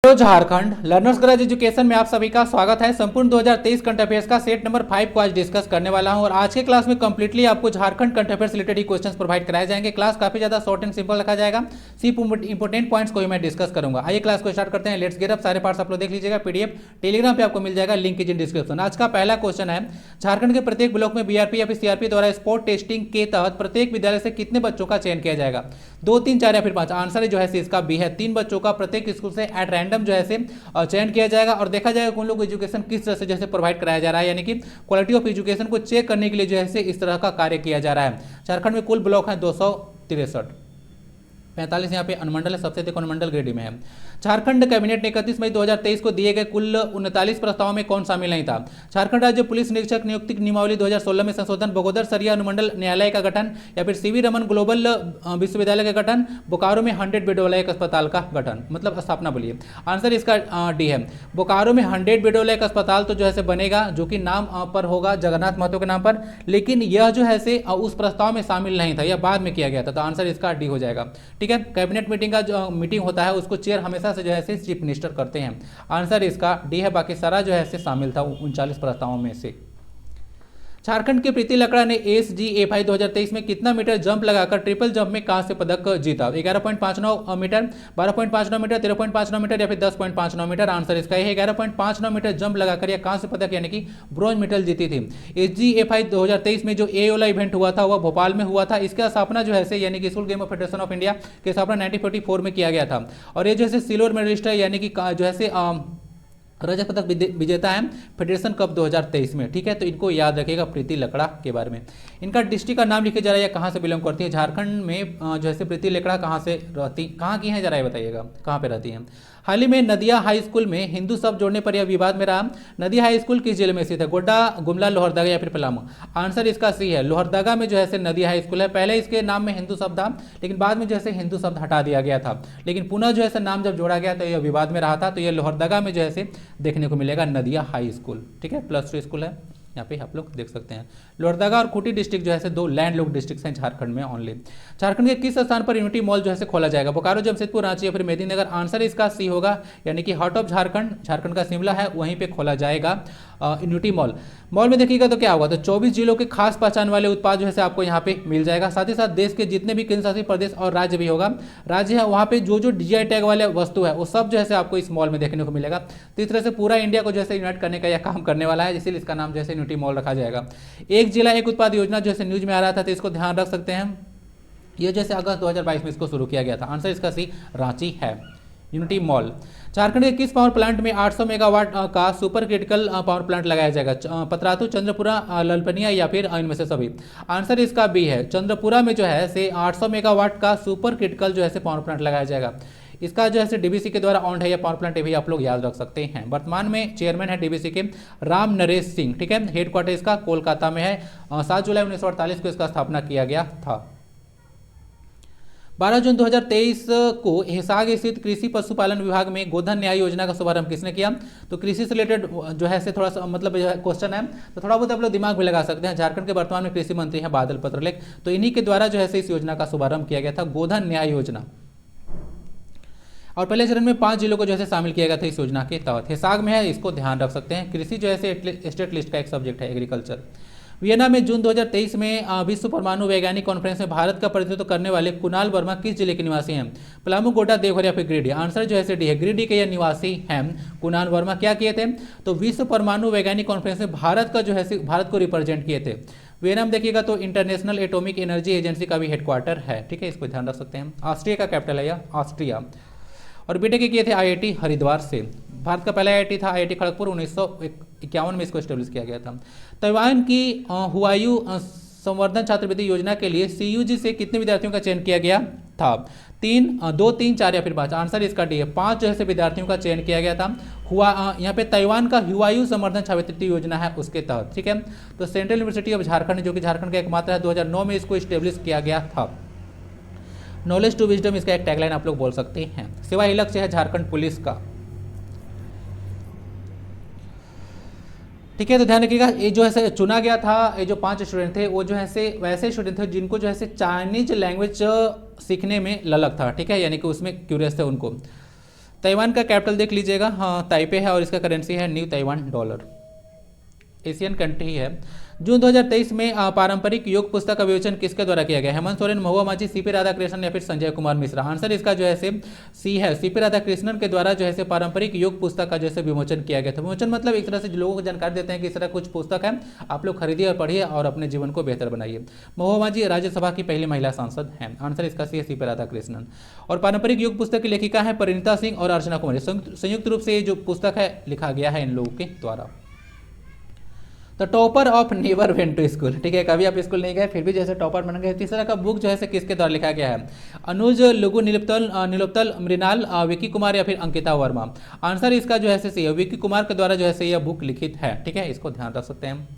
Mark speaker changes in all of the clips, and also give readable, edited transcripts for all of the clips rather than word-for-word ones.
Speaker 1: Hello Jharkhand learners गरज education में आप सभी का स्वागत है। संपूर्ण 2023 करंट अफेयर्स का सेट नंबर 5 को आज डिस्कस करने वाला हूं और आज के क्लास में कंप्लीटली आपको झारखंड करंट अफेयर्स रिलेटेड ही क्वेश्चंस प्रोवाइड कराए जाएंगे। क्लास काफी ज्यादा शॉर्ट एंड सिंपल रखा जाएगा। सिर्फ इंपोर्टेंट पॉइंट्स को ही मैं डिस्कस करूंगा। आइए क्लास को स्टार्ट करते हैं। Let's get up. सारे पार्ट्स आप लोग देख लीजिएगा। पीडीएफ टेलीग्राम पे आपको मिल जाएगा, लिंक इज इन डिस्क्रिप्शन। आज का पहला क्वेश्चन है, झारखंड के प्रत्येक ब्लॉक में बीआरपी या फिर सीआरपी द्वारा स्पॉट टेस्टिंग के तहत प्रत्येक विद्यालय से कितने बच्चों का चयन किया जाएगा? 2, 3, 4 या फिर 5। आंसर जो है इसका बी है। 3 बच्चों का प्रत्येक स्कूल से एट रैंडम जो है चयन किया जाएगा और देखा जाएगा उन लोगों को एजुकेशन किस तरह से जैसे प्रोवाइड कराया जा रहा है, यानी कि क्वालिटी ऑफ एजुकेशन को चेक करने के लिए जो है इस तरह का कार्य किया जा रहा है। झारखंड में कुल ब्लॉक है 263, 45 यहाँ पे अनुमंडल है, सबसे अधिक अनुमंडल गिरिडीह में है। झारखंड कैबिनेट ने 31 मई 2023 को दिए गए कुल 39 प्रस्तावों में कौन शामिल नहीं था? झारखंड राज्य पुलिस निरीक्षक नियुक्ति नियमावली 2016 में संशोधन, बगोदर सरिया अनुमंडल न्यायालय का गठन या फिर सीवी रमन ग्लोबल विश्वविद्यालय का गठन, बोकारो में 100 बेड वाला एक अस्पताल का गठन, मतलब स्थापना बोलिए। आंसर इसका डी है। बोकारो में 100 बेड वाला एक अस्पताल तो जो है बनेगा, जो कि नाम पर होगा जगन्नाथ महतो के नाम पर, लेकिन यह जो है उस प्रस्ताव में शामिल नहीं था, यह बाद में किया गया था। तो आंसर इसका डी हो जाएगा। ठीक है, कैबिनेट मीटिंग का जो मीटिंग होता है उसको चेयर हमेशा से जो है चीफ मिनिस्टर करते हैं। आंसर इसका डी है। बाकी सारा जो है शामिल था 39 प्रस्तावों में से। झारखंड के प्रीति लकड़ा ने SGFI 2023 में कितना मीटर जंप लगाकर ट्रिपल जंप में कांस्य पदक जीता? 11.59 मीटर, 12.59 मीटर, 13.59 मीटर या फिर 10.59 मीटर? आंसर इसका है 11.59 मीटर जंप लगाकर यह कांस्य पदक यानी कि ब्रॉन्ज मेडल जीती थी। SGFI 2023 में जो ए वाला इवेंट हुआ था वह भोपाल में हुआ था। इसका स्थापना जो है यानी कि school game federation of India की स्थापना 1944 में किया गया था और ये जो है सिल्वर मेडलिस्ट है, यानी कि जो है रजत पदक विजेता है फेडरेशन कप 2023 में। ठीक है, तो इनको याद रखिएगा प्रीति लकड़ा के बारे में। इनका डिस्ट्रिक्ट का नाम लिखे जा रहा है, कहाँ से बिलोंग करती है? झारखंड में जो है प्रीति लकड़ा कहाँ से रहती, कहाँ की है जरा ये बताइएगा, कहाँ पे रहती हैं? हाल ही में नदिया हाई स्कूल में हिंदू शब्द जोड़ने पर यह विवाद में रहा। नदिया हाई स्कूल किस जिले में स्थित है? गोड्डा, गुमला, लोहरदगा या फिर पलामू? आंसर इसका सी है, लोहरदगा में जो है नदिया हाई स्कूल है। पहले इसके नाम में हिंदू शब्द था, लेकिन बाद में जो है हिंदू शब्द हटा दिया गया था, लेकिन पुनः जो है नाम जब जोड़ा गया तो यह विवाद में रहा था। तो यह लोहरदगा में जो है देखने को मिलेगा नदिया हाई स्कूल। ठीक है, +2 स्कूल है, यहाँ पे आप लोग देख सकते हैं। लोहरदगा और खूंटी डिस्ट्रिक्ट जो है 2 लैंड लॉक डिस्ट्रिक्ट हैं झारखंड में ओनली। झारखंड के किस स्थान पर यूनिटी मॉल जो है खोला जाएगा? बोकारो, जमशेदपुर, रांची या फिर मेदिनीनगर? आंसर इसका सी होगा, यानी कि हार्ट ऑफ झारखंड, झारखंड का शिमला है, वहीं पे खोला जाएगा यूनिटी मॉल। मॉल में देखिएगा तो क्या होगा, तो 24 जिलों के खास पहचान वाले उत्पाद जो है आपको यहाँ पे मिल जाएगा। साथ ही साथ देश के जितने भी केंद्र शासित प्रदेश और राज्य भी होगा, राज्य है, वहाँ पे जो DGI टैग वाले वस्तु है वो सब जो है आपको इस मॉल में देखने को मिलेगा। तो इस तरह से पूरा इंडिया को जो है यूनाइट करने का यह काम करने वाला है, इसीलिए इसका नाम जो है यूनिटी मॉल रखा जाएगा। एक जिला एक उत्पाद योजना जो है न्यूज में आ रहा था, तो इसको ध्यान रख सकते हैं। ये जैसे अगस्त 2022 में इसको शुरू किया गया था। आंसर इसका सी रांची है, यूनिटी मॉल। झारखंड के किस पावर प्लांट में 800 मेगावाट का सुपर क्रिटिकल पावर प्लांट लगाया जाएगा? पतरातू, चंद्रपुरा, ललपनिया या फिर इनमें से सभी? आंसर इसका बी है, चंद्रपुरा में जो है 800 मेगावाट का सुपर क्रिटिकल जो है पावर प्लांट लगाया जाएगा। इसका जो है DBC के द्वारा ऑन्ड है यह पावर प्लांट, भी आप लोग याद रख सकते हैं। वर्तमान में चेयरमैन है DBC के राम नरेश सिंह। ठीक है, हेडक्वार्टर इसका कोलकाता में है। 7 जुलाई 1948 को इसका स्थापना किया गया था। 12 जून 2023 को हिसाग स्थित कृषि पशुपालन विभाग में गोधन न्याय योजना का शुभारंभ किसने किया? तो कृषि से रिलेटेड जो है थोड़ा सा मतलब क्वेश्चन है, तो थोड़ा बहुत आप लोग दिमाग भी लगा सकते हैं। झारखंड के वर्तमान में कृषि मंत्री हैं बादल पत्रलेख, तो इन्हीं के द्वारा जो है इस योजना का शुभारंभ किया गया था, गोधन न्याय योजना। और पहले चरण में 5 जिलों को जो है शामिल किया गया था इस योजना के तहत। हिसाग में है, इसको ध्यान रख सकते हैं। कृषि जो है स्टेट लिस्ट का एक सब्जेक्ट है, एग्रीकल्चर। वियना में जून 2023 में विश्व परमाणु वैज्ञानिक कॉन्फ्रेंस में भारत का प्रतिनिधित्व करने वाले कुणाल वर्मा किस जिले के निवासी हैं? पलामू, गोड्डा, देवघर या फिर गिरिडीह? आंसर जो है डी है, गिरिडीह के यह निवासी हैं कुणाल वर्मा। क्या किए थे? तो विश्व परमाणु वैज्ञानिक कॉन्फ्रेंस में भारत का जो है भारत को रिप्रेजेंट किए थे। वियना में देखिएगा तो इंटरनेशनल एटॉमिक एनर्जी एजेंसी का भी हेडक्वार्टर है। ठीक है, इसको ध्यान रख सकते हैं। ऑस्ट्रिया का कैपिटल है यह, ऑस्ट्रिया। और बीटेक के किए थे IIT हरिद्वार से। भारत का पहला IIT था IIT खड़गपुर, 1951 में इसको एस्टेब्लिश किया गया था। ताइवान की हुआयू संवर्धन छात्रवृत्ति योजना के लिए CUG से कितने विद्यार्थियों का चयन किया गया था? 2, 3, 4 या फिर 5? आंसर इसका डी है, 5 जो है विद्यार्थियों का चयन किया गया था। यहाँ पे ताइवान का हुआयू संवर्धन छात्रवृत्ति योजना है उसके तहत। ठीक है, तो सेंट्रल यूनिवर्सिटी ऑफ झारखंड जो कि झारखंड का एकमात्र है, 2009 में इसको एस्टेब्लिश किया गया था। नॉलेज टू विजडम इसका एक टैगलाइन आप लोग बोल सकते हैं। सेवा लक्ष्य है झारखंड पुलिस का। ठीक है, तो ध्यान रखिएगा, ये जो है चुना गया था, ये जो 5 स्टूडेंट थे वो जो है वैसे स्टूडेंट थे जिनको जो है चाइनीज लैंग्वेज सीखने में ललक था। ठीक है, यानी कि उसमें क्यूरियस थे उनको। ताइवान का कैपिटल देख लीजिएगा, हाँ ताइपे है, और इसका करेंसी है new Taiwan dollar. Asian country है। जून 2023 में पारंपरिक योग पुस्तक का विवेचन किसके द्वारा किया गया? हेमंत सोरेन, महुआ माझी, सीपी राधाकृष्णन या फिर संजय कुमार मिश्रा। आंसर इसका जो है से सी है, सीपी राधाकृष्णन के द्वारा जो है से पारंपरिक योग पुस्तक का जो है विमोचन किया गया था। विमोचन मतलब एक तरह से लोगों को जानकारी देते हैं कि इस तरह कुछ पुस्तक है, आप लोग खरीदिए और पढ़िए और अपने जीवन को बेहतर बनाइए। महुआ माझी राज्यसभा की पहली महिला सांसद हैं। आंसर इसका सी है, सीपी राधाकृष्णन। और पारंपरिक योग पुस्तक की लेखिका है परिणीता सिंह और अर्चना कुमारी। संयुक्त रूप से ये जो पुस्तक है लिखा गया है इन लोगों के द्वारा। The topper of never went to school, ठीक है, कभी आप स्कूल नहीं गए फिर भी जैसे टॉपर बन गए। तीसरा का बुक जो है किसके द्वारा लिखा गया है? अनुज, लुगु, नीलोत्पल, मृणाल, विकी कुमार या फिर अंकिता वर्मा। आंसर इसका जो है सी है, विकी कुमार के द्वारा जो है यह बुक लिखित है, ठीक है, इसको ध्यान रख सकते हैं।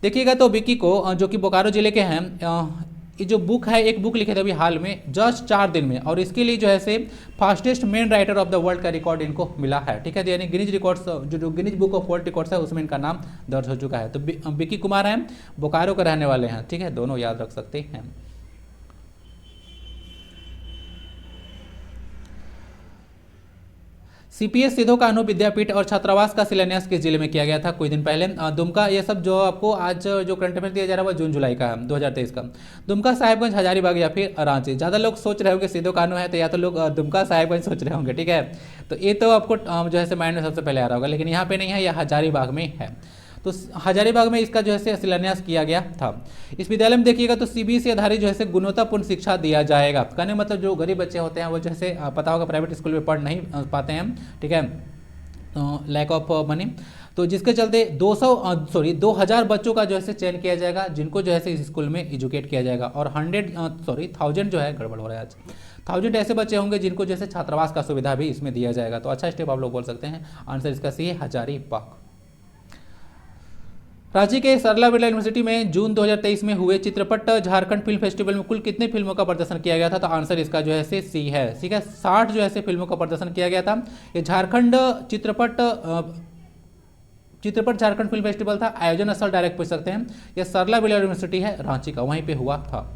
Speaker 1: देखिएगा तो विकी को जो कि बोकारो जिले के हैं, ये जो बुक है, एक बुक लिखे थे अभी हाल में जस्ट 4 दिन में, और इसके लिए जो है से fastest main writer of the world का रिकॉर्ड इनको मिला है, ठीक है, यानी गिनीज रिकॉर्ड्स जो Guinness book of world records है उसमें इनका नाम दर्ज हो चुका है। तो विकी कुमार हैं, बोकारो के रहने वाले हैं, ठीक है, दोनों याद रख सकते हैं। सीपीएस सिधो कान्हू विद्यापीठ और छात्रावास का शिलान्यास किस जिले में किया गया था? कुछ दिन पहले दुमका। ये सब जो आपको आज जो करंट अफेयर दिया जा रहा है वो जून जुलाई का है 2023 का। दुमका, साहिबगंज, हजारीबाग या फिर रांची। ज़्यादा लोग सोच रहे होंगे सिधो कान्हू है तो या तो लोग दुमका साहिबगंज सोच रहे होंगे, ठीक है, तो ये तो आपको जो है माइंड में सबसे पहले आ रहा होगा, लेकिन यहाँ पे नहीं है, यह हजारीबाग में है। तो हजारीबाग में इसका जो है शिलान्यास किया गया था। इस विद्यालय में देखिएगा तो सीबीएसई आधारित जो है गुणवत्तापूर्ण शिक्षा दिया जाएगा। कहने मतलब जो गरीब बच्चे होते हैं वो जो है पता होगा प्राइवेट स्कूल में पढ़ नहीं पाते हैं, ठीक है, लैक ऑफ मनी, तो जिसके चलते 2000 बच्चों का जो है चयन किया जाएगा जिनको जो है इस स्कूल में एजुकेट किया जाएगा। और 1000 जो है गड़बड़ हो रहा है आज, 1000 ऐसे बच्चे होंगे जिनको जैसे छात्रावास का सुविधा भी इसमें दिया जाएगा। तो अच्छा स्टेप आप लोग बोल सकते हैं। आंसर इसका सी है, हजारीबाग। रांची के सरला बिरला यूनिवर्सिटी में जून 2023 में हुए चित्रपट झारखंड फिल्म फेस्टिवल में कुल कितने फिल्मों का प्रदर्शन किया गया था? तो आंसर इसका जो है सी है, ठीक है, 60 जो है फिल्मों का प्रदर्शन किया गया था। ये झारखंड चित्रपट झारखंड फिल्म फेस्टिवल था। आयोजन स्थल डायरेक्ट पूछ सकते हैं, यह सरला बिरला यूनिवर्सिटी है रांची का, वहीं पे हुआ था।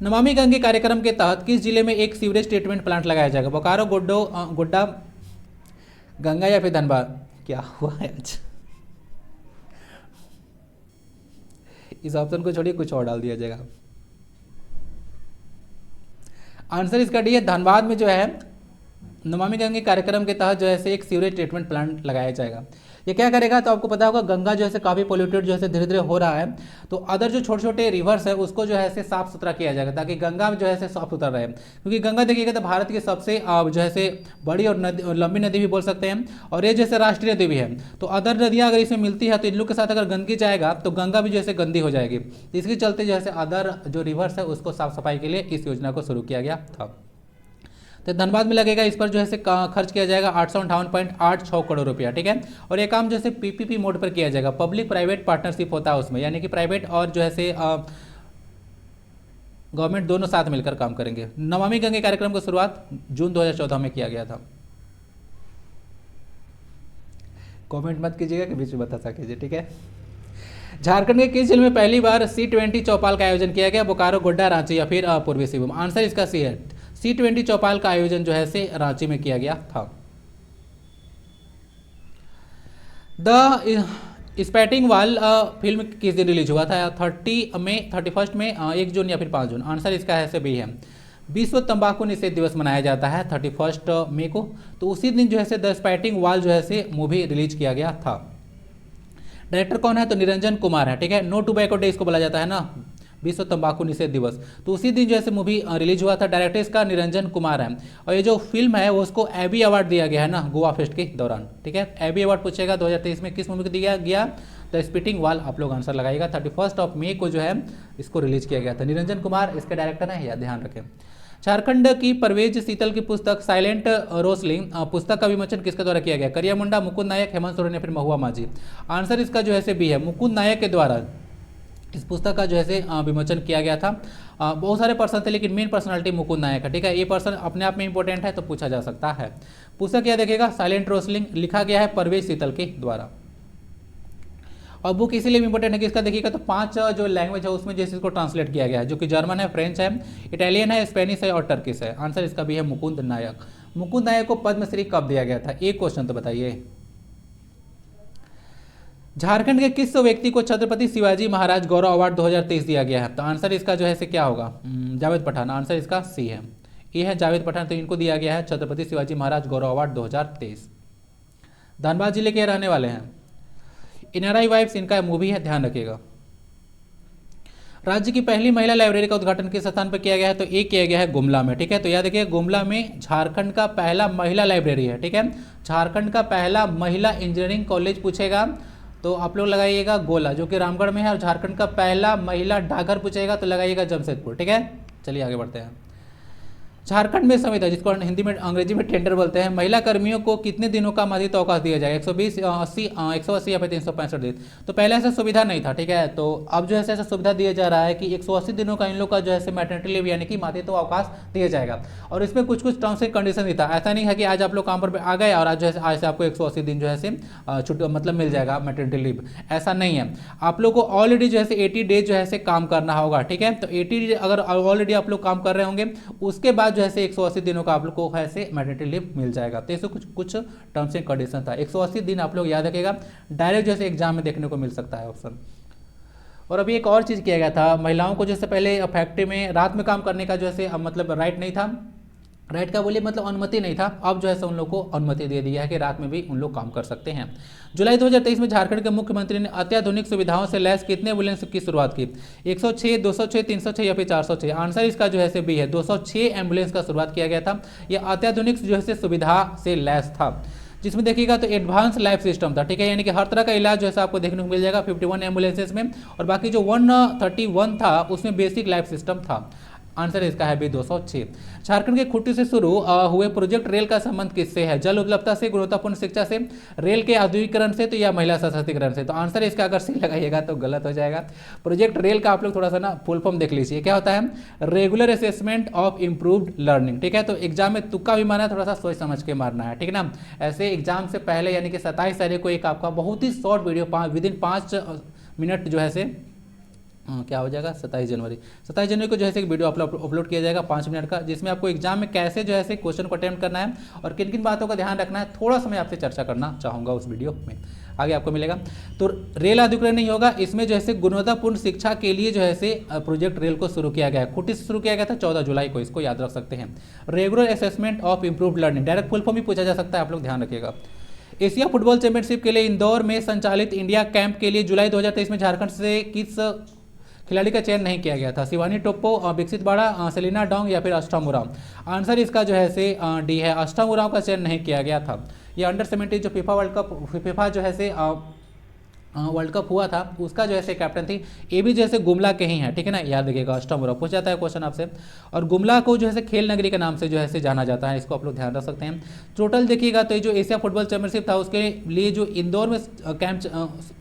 Speaker 1: नमामि गंगे कार्यक्रम के तहत किस जिले में एक सीवरेज ट्रीटमेंट प्लांट लगाया जाएगा? बोकारो, गोड्डा, गंगा या फिर धनबाद? क्या हुआ है आज? इस ऑप्शन को छोड़िए, कुछ और डाल दिया जाएगा। आंसर इसका डी है, धनबाद में जो है नमामि गंगे कार्यक्रम के तहत जो है एक सीवरेज ट्रीटमेंट प्लांट लगाया जाएगा। ये क्या करेगा? तो आपको पता होगा गंगा जो है काफ़ी पोल्यूटेड जो है धीरे धीरे हो रहा है, तो अदर जो छोटे छोटे रिवर्स है उसको जो है साफ सुथरा किया जाएगा ताकि गंगा जो है साफ सुथरा रहे। क्योंकि गंगा देखिएगा तो भारत की सबसे जो है बड़ी और लंबी नदी भी बोल सकते हैं, और ये जैसे राष्ट्रीय नदी भी है। तो अदर नदियाँ अगर इसमें मिलती है तो इन लोग के साथ अगर गंदगी जाएगा तो गंगा भी जो है गंदी हो जाएगी। इसके चलते जो है अदर जो रिवर्स है उसको साफ सफाई के लिए इस योजना को शुरू किया गया था। तो धनबाद में लगेगा, इस पर जो है खर्च किया जाएगा 858.86 करोड़ रुपया, ठीक है। और ये काम जो है पीपीपी मोड पर किया जाएगा, पब्लिक प्राइवेट पार्टनरशिप होता है उसमें, यानी कि प्राइवेट और जो है गवर्नमेंट दोनों साथ मिलकर काम करेंगे। नमामि गंगे कार्यक्रम की शुरुआत जून 2014 में किया गया था। कमेंट मत कीजिएगा कि बीच में बता कीजिए, ठीक है। झारखंड के किस जिले में पहली बार C20 चौपाल का आयोजन किया गया? बोकारो, गोड्डा, रांची या फिर पूर्वी सिंहभूम? आंसर इसका सी है, C20 चौपाल का आयोजन जो है रांची में किया गया था। द स्पैटिंग वॉल फिल्म किस दिन रिलीज हुआ था? 30 मई, 31 में, 1 जून या फिर 5 जून? आंसर इसका है बी है, विश्व तंबाकू निषेध दिवस मनाया जाता है 31 मई को, तो उसी दिन जो है द स्पैटिंग वॉल जो है मूवी रिलीज किया गया था। डायरेक्टर कौन है? तो निरंजन कुमार है, ठीक है। नो टोबैको डे इसको बोला जाता है ना, विश्व तंबाकू निषेध दिवस, तो उसी दिन जो है मूवी रिलीज हुआ था। डायरेक्टर इसका निरंजन कुमार है, और ये जो फिल्म है वो उसको एबी अवार्ड दिया गया है ना गोवा फेस्ट के दौरान, ठीक है। एबी अवार्ड पूछेगा 2023 में किस मूवी को दिया गया? द स्पीटिंग वॉल, आप लोग आंसर लगाइएगा। 31 मई को जो है इसको रिलीज किया गया था। निरंजन कुमार इसके डायरेक्टर हैं, या ध्यान रखें। झारखंड की परवेज सीतल की पुस्तक साइलेंट रोसलिंग पुस्तक का विमोचन किसके द्वारा किया गया? करिया मुंडा, मुकुंद नायक, हेमंत सोरेन या फिर महुआ माझी? आंसर इसका जो है बी है, मुकुंद नायक के द्वारा इस पुस्तक का जो है विमोचन किया गया था। बहुत सारे पर्सन थे लेकिन मेन पर्सनालिटी मुकुंद नायक है, ठीक है। ये पर्सन अपने आप में इंपॉर्टेंट है तो पूछा जा सकता है। पुस्तक क्या देखेगा? साइलेंट रोसलिंग, लिखा गया है परवेज सीतल के द्वारा। और बुक इसीलिए इंपॉर्टेंट है कि इसका देखिएगा तो 5 जो लैंग्वेज है उसमें जैसे इसको ट्रांसलेट किया गया है, जो कि जर्मन है, फ्रेंच है, इटालियन है, स्पेनिश है और टर्किश है। आंसर इसका भी है मुकुंद नायक। मुकुंद नायक को पद्मश्री कब दिया गया था? एक क्वेश्चन तो बताइए। झारखंड के किस व्यक्ति को छत्रपति शिवाजी महाराज गौरव अवार्ड 2023 दिया गया है? तो आंसर इसका जो है से क्या होगा? जावेद पठान। आंसर इसका सी है, ये है जावेद पठान। तो इनको दिया गया है छत्रपति शिवाजी महाराज गौरव अवार्ड 2023। धनबाद जिले के रहने वाले हैं। एनआरआई वाइब्स इनका मूवी है, ध्यान रखिएगा। राज्य की पहली महिला लाइब्रेरी का उद्घाटन किस स्थान पर किया गया है? तो एक किया गया है गुमला में, ठीक है। तो याद रखिए गुमला में झारखंड का पहला महिला लाइब्रेरी है, ठीक है। झारखंड का पहला महिला इंजीनियरिंग कॉलेज पूछेगा तो आप लोग लगाइएगा गोला, जो कि रामगढ़ में है। और झारखंड का पहला महिला डाकघर पूछेगा तो लगाइएगा जमशेदपुर, ठीक है। चलिए आगे बढ़ते हैं। झारखंड में संविदा, जिसको हिंदी में अंग्रेजी में टेंडर बोलते हैं, महिला कर्मियों को कितने दिनों का मासिक अवकाश दिया जाएगा? 120, 80, 180 या फिर 365 दिन। तो पहले ऐसा सुविधा नहीं था, ठीक है। तो अब जो है ऐसा सुविधा दिया जा रहा है कि 180 दिनों का इन लोग का जो है मैटरनिटी लीव यानी कि मासिक अवकाश दिया जाएगा। और इसमें कुछ कुछ टर्म्स एंड कंडीशन भी था। ऐसा नहीं है कि आज आप लोग काम पर आ गए और आज जो है आज से आपको 180 दिन जो है छुट्टी मतलब मिल जाएगा मैटरनिटी लीव, ऐसा नहीं है। आप लोग को ऑलरेडी जो है 80 डेज जो है काम करना होगा, ठीक है। तो 80 अगर ऑलरेडी आप लोग काम कर रहे होंगे उसके बाद जो है 180 दिनों का आप लोग को ऐसे मैटरनिटी लीव मिल जाएगा। तो इससे कुछ टर्म्स एंड कंडीशन था। 180 दिन आप लोग याद रखिएगा, डायरेक्ट जैसे एग्जाम में देखने को मिल सकता है ऑप्शन। और अभी एक और चीज़ किया गया था, महिलाओं को जैसे पहले फैक्ट्री में रात में काम करने का जो है मतलब राइट नहीं था, राइट का बोलिए मतलब अनुमति नहीं था। अब जो है उन लोग को अनुमति दे दिया है कि रात में भी उन लोग काम कर सकते हैं। जुलाई 2023 में झारखंड के मुख्यमंत्री ने अत्याधुनिक सुविधाओं से लैस कितने एम्बुलेंस की शुरुआत की? 106, 206, 306 या फिर 406? आंसर इसका जो है बी है, 206 एम्बुलेंस का शुरुआत किया गया था। यह अत्याधुनिक जो है सुविधा से लैस था, जिसमें देखिएगा तो एडवांस लाइफ सिस्टम था, ठीक है। यानी कि हर तरह का इलाज जो है आपको देखने को मिल जाएगा 51 एम्बुलेंसेज में, और बाकी जो 131 था उसमें बेसिक लाइफ सिस्टम था। आंसर इसका है भी 206। झारखंड के खूंटी से शुरू हुए प्रोजेक्ट रेल का संबंध किससे है? जल उपलब्धता से, गुणवत्तापूर्ण शिक्षा से, रेल के आधुनिकीकरण से, तो या महिला सशक्तिकरण से? तो आंसर इसका अगर सी लगाइएगा तो गलत हो जाएगा। प्रोजेक्ट रेल का आप लोग थोड़ा सा ना फुल फॉर्म देख लीजिए, क्या होता है? Regular assessment of improved learning, ठीक है। तो एग्जाम में तुक्का भी मारना है, थोड़ा सा सोच समझ के मारना है, ठीक है ना। ऐसे एग्जाम से पहले यानी कि 27 तारीख को एक आपका बहुत ही शॉर्ट वीडियो विदिन 5 मिनट जो है से क्या हो जाएगा 27 जनवरी को जो है एक वीडियो अपलोड किया जाएगा 5 मिनट का, जिसमें आपको एग्जाम में कैसे जो है क्वेश्चन को अटेम्प्ट करना है और किन किन बातों का ध्यान रखना है, थोड़ा सा मैं आपसे चर्चा करना चाहूँगा उस वीडियो में, आगे आपको मिलेगा। तो रेल आधुनिकीकरण नहीं होगा, इसमें जो है गुणवत्तापूर्ण शिक्षा के लिए जो है प्रोजेक्ट रेल को शुरू किया गया, खूंटी से शुरू किया गया था 14 जुलाई को, इसको याद रख सकते हैं। Regular assessment of improved learning, direct full form भी पूछा जा सकता है, आप लोग ध्यान रखिएगा। एशिया फुटबॉल चैंपियनशिप के लिए इंदौर में संचालित इंडिया कैंप के लिए जुलाई 2023 में झारखंड से किस खिलाड़ी का चयन नहीं किया गया था? शिवानी टोप्पो, विकसित बाड़ा, सेलिना डोंग या फिर अष्टम उरांव? आंसर इसका जो है से डी है, अष्टम उरांव का चयन नहीं किया गया था। ये अंडर 17 जो फीफा जो है से वर्ल्ड कप हुआ था उसका जो है कैप्टन थी। ये भी जैसे गुमला के ही हैं, ठीक है ना, याद रखिएगा। अष्टम उरांव पूछ जाता है क्वेश्चन आपसे। और गुमला को जो है खेल नगरी के नाम से जो है जाना जाता है, इसको आप लोग ध्यान रख सकते हैं। टोटल देखिएगा तो ये जो एशिया फुटबॉल चैंपियनशिप था उसके लिए जो इंदौर में कैंप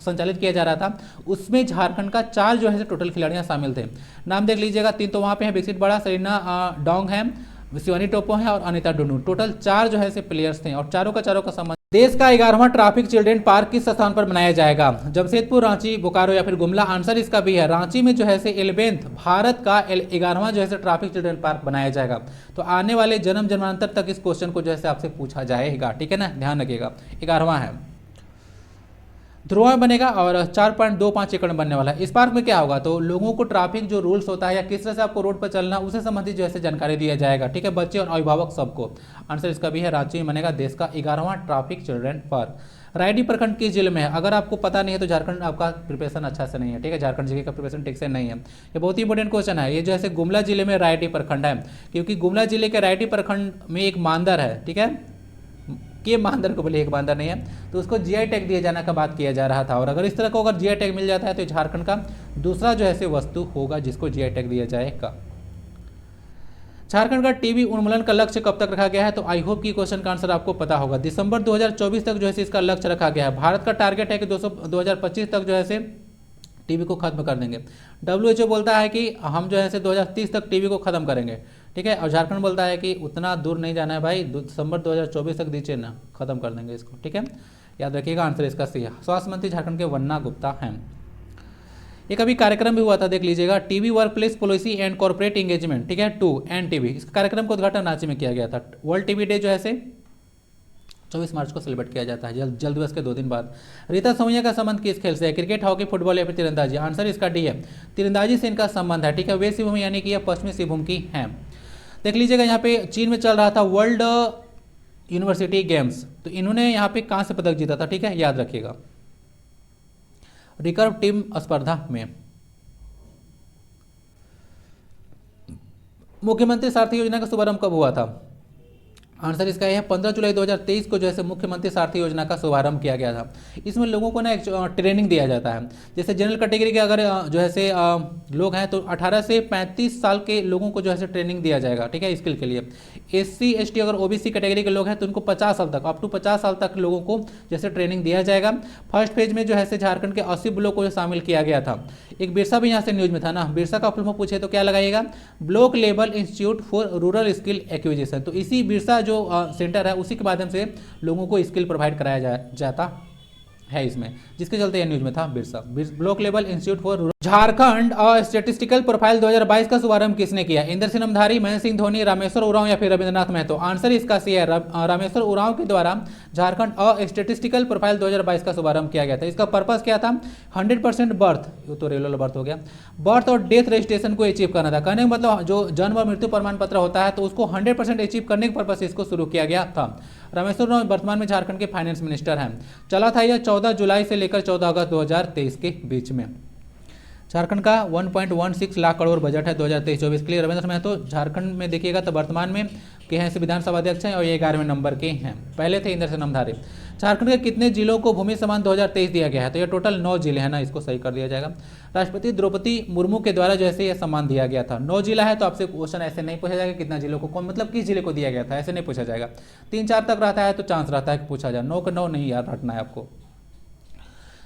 Speaker 1: संचालित किया जा रहा था उसमें झारखंड का 4 जो है टोटल खिलाड़ियाँ शामिल थे। नाम देख लीजिएगा, 3 तो वहाँ पे हैं, विकसित बाड़ा, सेलिना डोंग है, शिवानी टोप्पो है और अनिता डुनू। टोटल 4 जो है प्लेयर्स थे और चारों का संबंध। देश का 11वां ट्रैफिक चिल्ड्रेन पार्क किस स्थान पर बनाया जाएगा? जमशेदपुर, रांची, बोकारो या फिर गुमला? आंसर इसका भी है, रांची में जो है 11th भारत का 11वां जो है ट्रैफिक चिल्ड्रेन पार्क बनाया जाएगा। तो आने वाले जन्मांतर तक इस क्वेश्चन को जो है आपसे पूछा जाएगा, ठीक है ना, ध्यान रखिएगा। 11वां है, ध्रुवा में बनेगा और 4.25 एकड़ में बनने वाला है। इस पार्क में क्या होगा? तो लोगों को ट्रैफिक जो रूल्स होता है या किस तरह से आपको रोड पर चलना उससे संबंधित जो है जानकारी दिया जाएगा, ठीक है, बच्चे और अभिभावक सबको। आंसर इसका भी है, रांची में बनेगा देश का 11वां ट्रैफिक चिल्ड्रेन पार्क। रायडी प्रखंड किस जिले में है? अगर आपको पता नहीं है तो झारखंड आपका प्रिपरेशन अच्छा से नहीं है, ठीक है, झारखंड जिले का प्रिपरेशन ठीक से नहीं है। ये बहुत ही इंपॉर्टेंट क्वेश्चन है। ये जो है गुमला जिले में रायडी प्रखंड है, क्योंकि गुमला जिले के रायडी प्रखंड में एक मांदर है, ठीक है, के मांदर को बोले, एक मांदर नहीं है, तो उसको जीआई टैग दिए जाने का बात किया जा रहा था। और अगर इस तरह को अगर जीआई टैग मिल जाता है तो झारखंड का दूसरा जो है वस्तु होगा जिसको जीआई टैग दिया जाएगा। झारखंड का टीबी उन्मूलन का लक्ष्य कब तक रखा गया है? तो आई होप की क्वेश्चन का आंसर आपको पता होगा। दिसंबर 2024 तक जो है इसका लक्ष्य रखा गया है। भारत का टारगेट है कि 2025 तक जो है टीबी को खत्म कर देंगे। WHO बोलता है कि हम जो है 2030 तक टीबी को खत्म करेंगे, ठीक है, और झारखंड बोलता है कि उतना दूर नहीं जाना है भाई, दिसंबर 2024 तक दीजिए ना, खत्म कर देंगे इसको, ठीक है, याद रखिएगा, आंसर इसका सी है। स्वास्थ्य मंत्री झारखंड के वन्ना गुप्ता हैं। एक अभी कार्यक्रम भी हुआ था, देख लीजिएगा, TB work place policy and corporate engagement, ठीक है, 2 NTB। इस कार्यक्रम का उद्घाटन रांची में किया गया था। वर्ल्ड टीबी डे जो है से 24 मार्च को सेलिब्रेट किया जाता है, जल दिवस के 2 दिन बाद। रीता सोमैया का संबंध किस खेल से है? क्रिकेट, हॉकी, फुटबॉल या फिर तीरंदाजी? आंसर इसका डी है, तीरंदाजी से इनका संबंध है, ठीक है। वे सिंहभूम यानी कि यह पश्चिमी सिंहभूम की है। देख लीजिएगा, यहाँ पे चीन में चल रहा था वर्ल्ड यूनिवर्सिटी गेम्स, तो इन्होंने यहाँ पे कांस्य पदक जीता था, ठीक है, याद रखिएगा, रिकर्व टीम स्पर्धा में। मुख्यमंत्री सारथी योजना का शुभारंभ कब हुआ था? आंसर इसका यह है 15 जुलाई 2023 को जो है मुख्यमंत्री सारथी योजना का शुभारंभ किया गया था। इसमें लोगों को ना एक ट्रेनिंग दिया जाता है। जैसे जनरल कैटेगरी के अगर जो है से लोग हैं तो 18 से 35 साल के लोगों को जो है ट्रेनिंग दिया जाएगा, ठीक है, स्किल के लिए। SC ST अगर OBC कैटेगरी के लोग हैं तो उनको 50 साल तक, अप टू 50 साल तक लोगों को जैसे ट्रेनिंग दिया जाएगा। फर्स्ट फेज में जो है झारखंड के 80 ब्लॉक को शामिल किया गया था। एक बिरसा भी यहाँ से न्यूज में था ना, बिरसा का फुल फॉर्म पूछे तो क्या लगाइएगा? Block level institute for rural skill acquisition. तो इसी बिरसा जो सेंटर है उसी के माध्यम से लोगों को स्किल प्रोवाइड कराया जाता है इसमें, जिसके चलते यह न्यूज में था Birsa, block level institute for. Jharkhand statistical profile 2022 का शुभारंभ किसने किया? इंद्र सिंह नामधारी, महेंद्र सिंह धोनी, रामेश्वर उरांव या फिर रविंद्रनाथ महतो? आंसर इसका सी है, रामेश्वर उरांव के द्वारा झारखंड स्टैटिस्टिकल प्रोफाइल 2022 का शुभारंभ किया गया था। इसका पर्पस क्या था? 100% बर्थ, तो रेगुलर बर्थ हो गया, बर्थ और डेथ रजिस्ट्रेशन को अचीव करना था। कहने का मतलब जो जन्म और मृत्यु प्रमाण पत्र होता है तो उसको 100% अचीव करने के पर्पस से इसको शुरू किया गया था। रामेश्वर उरांव वर्तमान में झारखंड के फाइनेंस मिनिस्टर हैं। चला था यह 14 जुलाई से लेकर 14 अगस्त 2023 के बीच में। झारखंड का 1.16 लाख करोड़ बजट है 2023-24 के लिए। रविंद्र महतो झारखंड में देखिएगा तो वर्तमान में के हैं विधानसभा अध्यक्ष हैं और ये 11वें नंबर के हैं, पहले थे इंद्र सिंह नामधारी। झारखंड के कितने जिलों को भूमि सम्मान 2023 दिया गया है? तो ये टोटल 9 जिले हैं ना, इसको सही कर दिया जाएगा। राष्ट्रपति द्रौपदी मुर्मू के द्वारा जो है ये सम्मान दिया गया था। 9 जिला है तो आपसे क्वेश्चन ऐसे नहीं पूछा जाएगा कितना जिलों को, कौन मतलब किस जिले को दिया गया था, ऐसे नहीं पूछा जाएगा। 3-4 तक रहता है तो चांस रहता है कि पूछा जाए, 9 का 9 नहीं याद रखना है आपको।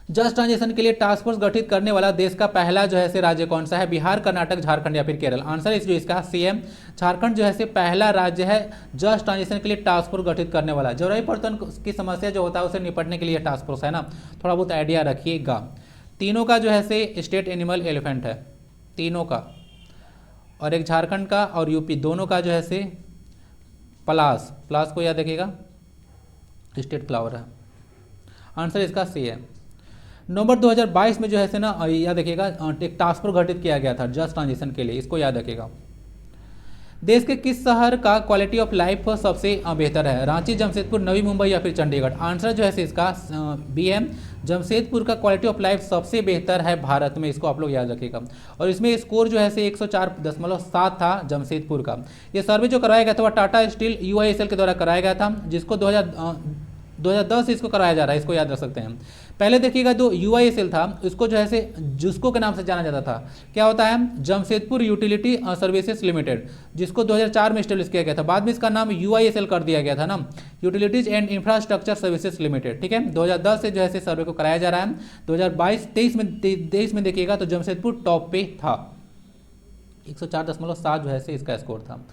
Speaker 1: जस्ट ट्रांजिशन के लिए टास्क फोर्स गठित करने वाला देश का पहला जो है राज्य कौन सा है? बिहार, कर्नाटक, झारखंड या फिर केरल? आंसर इस जो इसका सी है, झारखंड जो है पहला राज्य है जस्ट ट्रांजिशन के लिए टास्क फोर्स गठित करने वाला। जलवायु परिवर्तन की समस्या जो होता है उसे निपटने के लिए टास्क फोर्स है ना, थोड़ा बहुत आइडिया रखिएगा। तीनों का जो है स्टेट एनिमल एलिफेंट है, तीनों का, और एक झारखंड का और यूपी दोनों का जो है पलास, पलास को याद रखिएगा, स्टेट फ्लावर है। आंसर इसका सी है। नवंबर 2022 में जो है ना याद रखिएगा एक टास्क फोर्स गठित किया गया था जस्ट ट्रांजिशन के लिए, इसको याद रखिएगा। देश के किस शहर का क्वालिटी ऑफ लाइफ सबसे बेहतर है? रांची, जमशेदपुर, नवी मुंबई या फिर चंडीगढ़? आंसर जो है इसका बी है, जमशेदपुर का क्वालिटी ऑफ लाइफ सबसे बेहतर है भारत में, इसको आप लोग याद रखिएगा। और इसमें स्कोर जो है 104.7 था जमशेदपुर का। ये सर्वे जो कराया गया था वह टाटा स्टील UISL के द्वारा कराया गया था, जिसको 2010 इसको कराया जा रहा है, इसको याद रख सकते हैं। पहले देखिएगा जो UISL था उसको जो है जुस्को के नाम से जाना जाता था। क्या होता है? जमशेदपुर यूटिलिटी सर्विसेज लिमिटेड, जिसको 2004 में स्टेब्लिश किया गया था। बाद में इसका नाम UISL कर दिया गया था ना, utilities and infrastructure services limited, ठीक है। 2010 से जो है सर्वे को कराया जा रहा है। 2022-23 में देखिएगा तो जमशेदपुर टॉप पे था, 104.7 जो है इसका स्कोर था।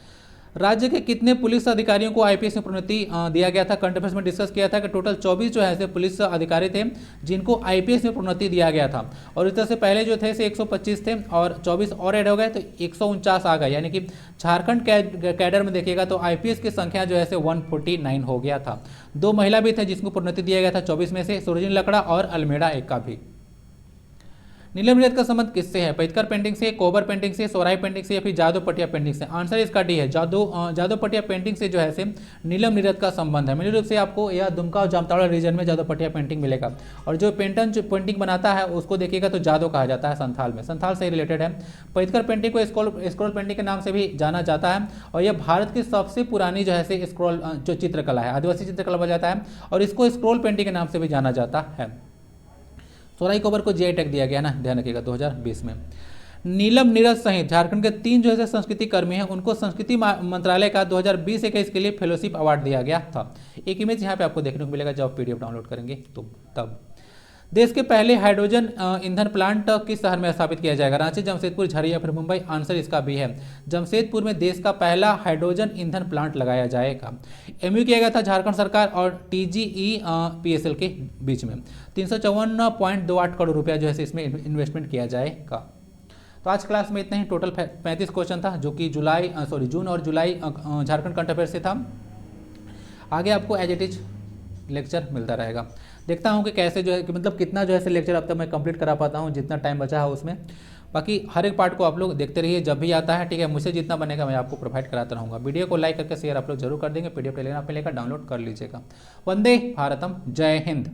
Speaker 1: राज्य के कितने पुलिस अधिकारियों को IPS में प्रोन्नति दिया गया था? करंट अफेयर्स में डिस्कस किया था कि टोटल 24 जो है पुलिस अधिकारी थे जिनको IPS में प्रोन्नति दिया गया था। और इस तरह से पहले जो थे 125 थे और 24 और ऐड हो गए तो 149 आ गए, यानी कि झारखंड कैडर में देखिएगा तो IPS की संख्या जो है 149 हो गया था। 2 महिला भी थे जिसको प्रोन्नति दिया गया था 24 में से, सुरजीन लकड़ा और अलमेड़ा एक का भी। नीलम नीरद का संबंध किससे है? पैतकर पेंटिंग से, कोबर पेंटिंग से, सोराई पेंटिंग से या फिर जादव पटिया पेंटिंग से? आंसर इसका डी है, जादव पटिया पेंटिंग से जो है नीलम नीरद का संबंध है। मेन रूप से आपको यह दुमका और जामताड़ा रीजन में जादव पटिया पेंटिंग मिलेगा। और जो पेंटिंग बनाता है उसको देखिएगा तो जादव कहा जाता है संथाल में, संथाल से रिलेटेड है। पैतकर पेंटिंग को स्क्रॉल पेंटिंग के नाम से भी जाना जाता है और यह भारत की सबसे पुरानी जो है स्क्रॉल जो चित्रकला है, आदिवासी चित्रकला बोला जाता है और इसको स्क्रॉल पेंटिंग के नाम से भी जाना जाता है। सोराई कोबर को GI टैग दिया गया ना, ध्यान रखिएगा 2020 में। नीलम नीरज सहित झारखंड के 3 जो है संस्कृति कर्मी हैं उनको संस्कृति मंत्रालय का 2020-21 के लिए फेलोशिप अवार्ड दिया गया था। एक इमेज यहाँ पे आपको देखने को मिलेगा जब आप PDF डाउनलोड करेंगे तो तब। देश के पहले हाइड्रोजन ईंधन प्लांट किस शहर में स्थापित किया जाएगा? रांची, जमशेदपुर, झरी या फिर मुंबई? आंसर इसका भी है जमशेदपुर में देश का पहला हाइड्रोजन ईंधन प्लांट लगाया जाएगा। एमयू किया गया था झारखंड सरकार और टीजीई पीएसएल के बीच में। 354.28 करोड़ रुपया जो है इसमें इन्वेस्टमेंट किया जाएगा। तो आज क्लास में इतना ही। टोटल 35 क्वेश्चन था जो कि जून और जुलाई झारखंड करंट अफेयर से था। आगे आपको एज इट इज लेक्चर मिलता रहेगा। देखता हूँ कि कैसे जो है कि मतलब कितना जो है लेक्चर अब तक मैं कंप्लीट करा पाता हूँ, जितना टाइम बचा है उसमें। बाकी हर एक पार्ट को आप लोग देखते रहिए जब भी आता है, ठीक है। मुझसे जितना बनेगा मैं आपको प्रोवाइड कराता रहूँगा। वीडियो को लाइक करके शेयर आप लोग जरूर कर देंगे। पीडीएफ टेलीग्राम पे लेकर डाउनलोड कर लीजिएगा। वंदे भारतम, जय हिंद।